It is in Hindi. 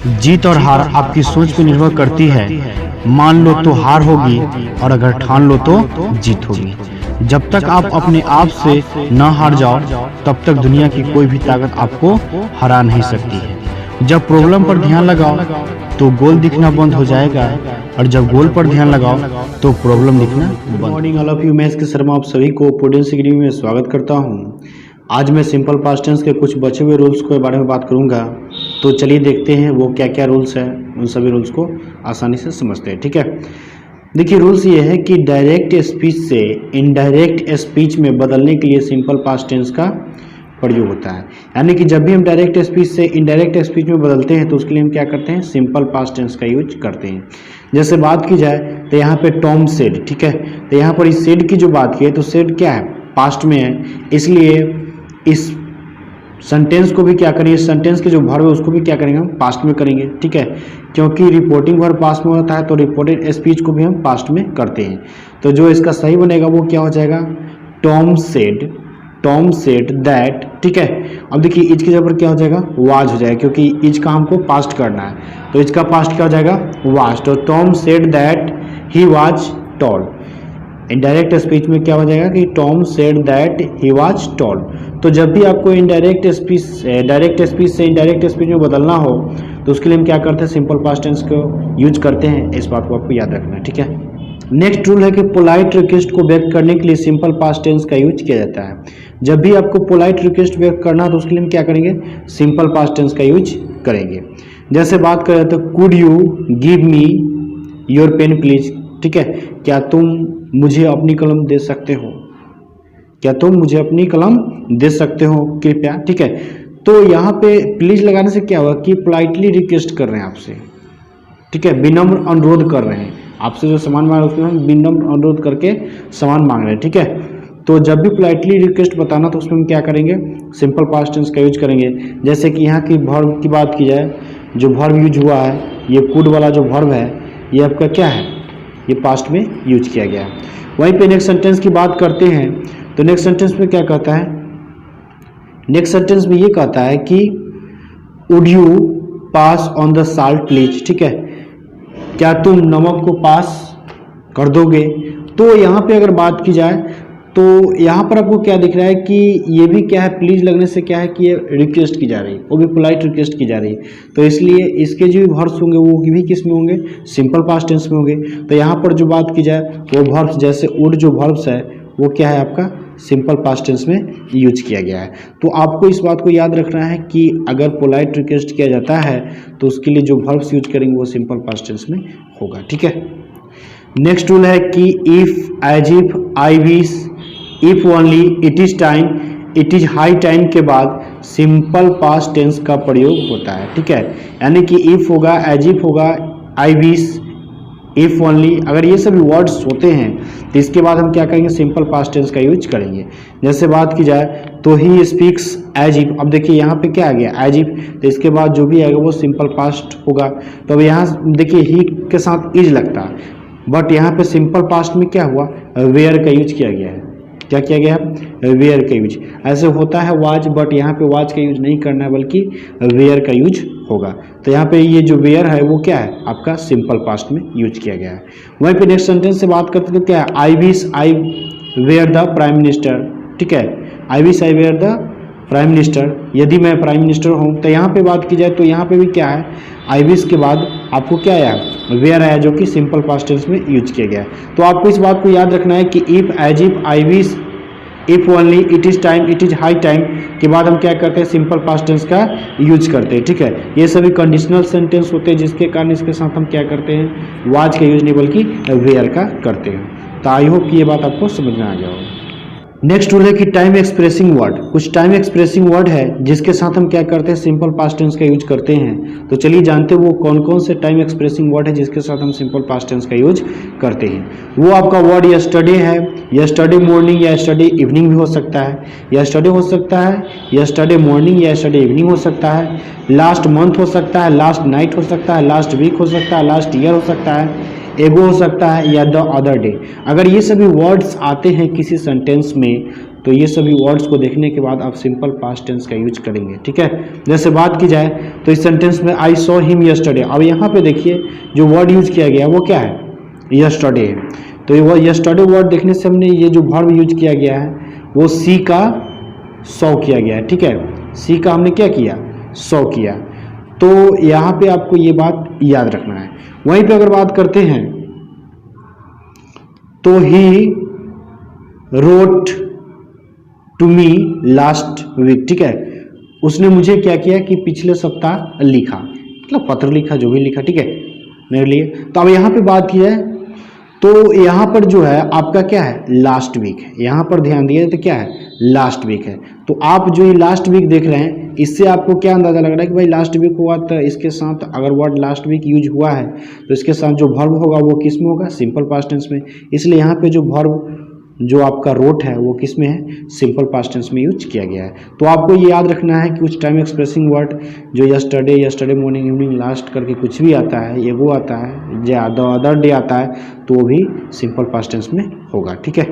जीत और हार आपकी सोच पर निर्भर करती है। मान लो तो हार होगी और अगर ठान लो तो जीत होगी। जब तक आप अपने आप से न हार जाओ तब तक दुनिया की कोई भी ताकत आपको हरा नहीं सकती है। जब प्रॉब्लम पर ध्यान लगाओ तो गोल दिखना बंद हो जाएगा और जब गोल पर ध्यान लगाओ तो प्रॉब्लम दिखना बंद। Good morning all of you, मैं इसके शर्मा आप सभी को प्रूडेंस एकेडमी में स्वागत करता हूँ। आज मैं सिंपल पास्ट टेंस के कुछ बचे हुए रूल्स के बारे में बात करूंगा। तो चलिए देखते हैं वो क्या क्या रूल्स हैं, उन सभी रूल्स को आसानी से समझते हैं। ठीक है, देखिए रूल्स ये है कि डायरेक्ट स्पीच से इनडायरेक्ट स्पीच में बदलने के लिए सिंपल पास्ट टेंस का प्रयोग होता है। यानी कि जब भी हम डायरेक्ट स्पीच से इनडायरेक्ट स्पीच में बदलते हैं तो उसके लिए हम क्या करते हैं, सिंपल पास्ट टेंस का यूज करते हैं। जैसे बात की जाए तो यहाँ पे टॉम सेड, ठीक है, तो यहाँ पर इस सेड की जो बात की है तो सेड क्या है, पास्ट में है, इसलिए इस सेंटेंस को भी क्या करेंगे, सेंटेंस के जो वर्ब है उसको भी क्या करेंगे, हम पास्ट में करेंगे। ठीक है, क्योंकि रिपोर्टिंग वर्ब पास्ट में होता है तो रिपोर्टेड स्पीच को भी हम पास्ट में करते हैं। तो जो इसका सही बनेगा वो क्या हो जाएगा, टॉम सेड दैट। ठीक है, अब देखिए इज की जगह पर क्या हो जाएगा, वाज हो जाएगा, क्योंकि इज का हमको पास्ट करना है तो इज का पास्ट क्या हो जाएगा, वाज। तो Tom said that he was tall. Indirect speech में क्या हो जाएगा कि Tom said that he was tall. तो जब भी आपको इनडायरेक्ट स्पीच डायरेक्ट स्पीच से इनडायरेक्ट स्पीच में बदलना हो तो उसके लिए हम क्या करते हैं, सिंपल पास्ट टेंस को यूज करते हैं। इस बात को आपको याद रखना है। ठीक है, नेक्स्ट रूल है कि पोलाइट रिक्वेस्ट को व्यक्त करने के लिए सिंपल पास्ट टेंस का यूज किया जाता है। जब भी आपको पोलाइट रिक्वेस्ट व्यक्त करना है तो उसके लिए हम क्या करेंगे, सिंपल पास्ट टेंस का यूज करेंगे। जैसे बात करें तो could you give me your pen please. ठीक है, क्या तुम मुझे अपनी कलम दे सकते हो, क्या तुम मुझे अपनी कलम दे सकते हो कृपया। ठीक है, तो यहाँ पे प्लीज लगाने से क्या हुआ कि पोलाइटली रिक्वेस्ट कर रहे हैं आपसे। ठीक है, विनम्र अनुरोध कर रहे हैं आपसे, जो सामान मांग रहे हैं उसमें हम विनम्र अनुरोध करके सामान मांग रहे हैं। ठीक है, तो जब भी पोलाइटली रिक्वेस्ट बताना तो उसमें हम क्या करेंगे, सिंपल पास्ट टेंस का यूज करेंगे। जैसे कि यहाँ की वर्ब की बात की जाए, जो वर्ब यूज हुआ है ये कुड वाला जो वर्ब है ये आपका क्या है, ये पास्ट में यूज किया गया है। वहीं पे नेक्स्ट सेंटेंस की बात करते हैं तो नेक्स्ट सेंटेंस में क्या कहता है, नेक्स्ट सेंटेंस में ये कहता है कि would you pass on the salt please. ठीक है, क्या तुम नमक को पास कर दोगे। तो यहाँ पे अगर बात की जाए तो यहाँ पर आपको क्या दिख रहा है कि ये भी क्या है, प्लीज लगने से क्या है कि ये रिक्वेस्ट की जा रही है, वो भी पोलाइट रिक्वेस्ट की जा रही है। तो इसलिए इसके जो भी वर्ब्स होंगे वो भी किस में होंगे, सिंपल पास्ट टेंस में होंगे। तो यहाँ पर जो बात की जाए वो वर्ब्स जैसे वुड जो वर्ब्स है वो क्या है आपका सिंपल पास्ट टेंस में यूज किया गया है। तो आपको इस बात को याद रखना है कि अगर पोलाइट रिक्वेस्ट किया जाता है तो उसके लिए जो वर्ब्स यूज करेंगे वो सिंपल पास्ट टेंस में होगा। ठीक है, नेक्स्ट रूल है कि if, as if, I wish, if only, it is time, it is high time के बाद सिंपल पास्ट टेंस का प्रयोग होता है। ठीक है, यानी कि इफ होगा, एज इफ होगा, आई विश, इफ ओनली, अगर ये सभी वर्ड्स होते हैं तो इसके बाद हम क्या करेंगे, सिंपल पास्ट टेंस का यूज करेंगे। जैसे बात की जाए तो ही स्पीक्स एज इफ, अब देखिए यहाँ पे क्या आ गया, एज इफ, तो इसके बाद जो भी आएगा वो सिंपल पास्ट होगा। तो अब यहाँ देखिए ही के साथ इज लगता है, बट यहाँ पे सिंपल पास्ट में क्या हुआ, वेयर का यूज किया गया है। क्या किया गया है, वेयर का यूज। ऐसे होता है वाज, बट यहाँ पे वाज का यूज नहीं करना है बल्कि वेयर का यूज होगा। तो यहाँ पे ये जो वेयर है वो क्या है आपका सिंपल पास्ट में यूज किया गया है। वहीं पे नेक्स्ट सेंटेंस से बात करते तो क्या है, I wish I were the prime minister. ठीक है, I wish I were the prime minister, यदि मैं प्राइम मिनिस्टर हूँ। तो यहाँ पे बात की जाए तो यहाँ पे भी क्या है, आई विश के बाद आपको क्या आया, वेयर आया, जो कि सिंपल पास्ट टेंस में यूज किया गया है। तो आपको इस बात को याद रखना है कि if, as if, I wish, if only, it is time, it is high time के बाद हम क्या करते हैं, सिंपल पास्ट टेंस का यूज करते हैं। ठीक है, ये सभी कंडीशनल सेंटेंस होते हैं जिसके कारण इसके साथ हम क्या करते हैं, वाज का यूज नहीं बल्कि वेयर का करते हैं। तो आई होप कि ये बात आपको समझ में आ गया होगा। नेक्स्ट रूल है कि टाइम एक्सप्रेसिंग वर्ड, कुछ टाइम एक्सप्रेसिंग वर्ड है जिसके साथ हम क्या करते हैं, सिंपल पास्ट टेंस का यूज करते हैं। तो चलिए जानते हैं वो कौन कौन से टाइम एक्सप्रेसिंग वर्ड है जिसके साथ हम सिंपल पास्ट टेंस का यूज करते हैं। वो आपका वर्ड यस्टरडे है, यस्टरडे मॉर्निंग या यस्टरडे इवनिंग भी हो सकता है, यस्टरडे हो सकता है, यस्टरडे मॉर्निंग या यस्टरडे इवनिंग हो सकता है, लास्ट मंथ हो सकता है, लास्ट नाइट हो सकता है, लास्ट वीक हो सकता है, लास्ट ईयर हो सकता है, एगो हो सकता है या द अदर डे। अगर ये सभी वर्ड्स आते हैं किसी सेंटेंस में तो ये सभी वर्ड्स को देखने के बाद आप सिंपल पास्ट टेंस का यूज करेंगे, ठीक है। जैसे बात की जाए तो इस सेंटेंस में आई सॉ हिम यस्टरडे, अब यहाँ पे देखिए जो वर्ड यूज किया गया वो क्या है, यस्टरडे। तो ये यस्टरडे वर्ड देखने से हमने ये जो वर्ब यूज किया गया है वो सी का सॉ किया गया है, ठीक है। सी का हमने क्या किया, सॉ किया। तो यहाँ पे आपको ये बात याद रखना है। वहीं पे अगर बात करते हैं तो he wrote to me last week, ठीक है, उसने मुझे क्या किया कि पिछले सप्ताह लिखा, मतलब पत्र लिखा, जो भी लिखा, ठीक है, मेरे लिए। तो अब यहाँ पे बात की है तो यहाँ पर जो है आपका क्या है, लास्ट वीक है। यहाँ पर ध्यान दिए तो क्या है, लास्ट वीक है। तो आप जो ये लास्ट वीक देख रहे हैं इससे आपको क्या अंदाजा लग रहा है कि भाई लास्ट वीक हुआ, तो इसके साथ अगर वर्ड लास्ट वीक यूज हुआ है तो इसके साथ जो वर्ब होगा वो किस में होगा, सिंपल पास्ट टेंस में। इसलिए यहाँ पे जो वर्ब जो आपका रोट है वो किस में है, सिंपल पास्ट टेंस में यूज किया गया है। तो आपको ये याद रखना है कि कुछ टाइम एक्सप्रेसिंग वर्ड जो yesterday, yesterday morning, evening, last करके कुछ भी आता है, ये वो आता है, द अदर डे आता है, तो वो भी सिंपल पास्ट टेंस में होगा, ठीक है।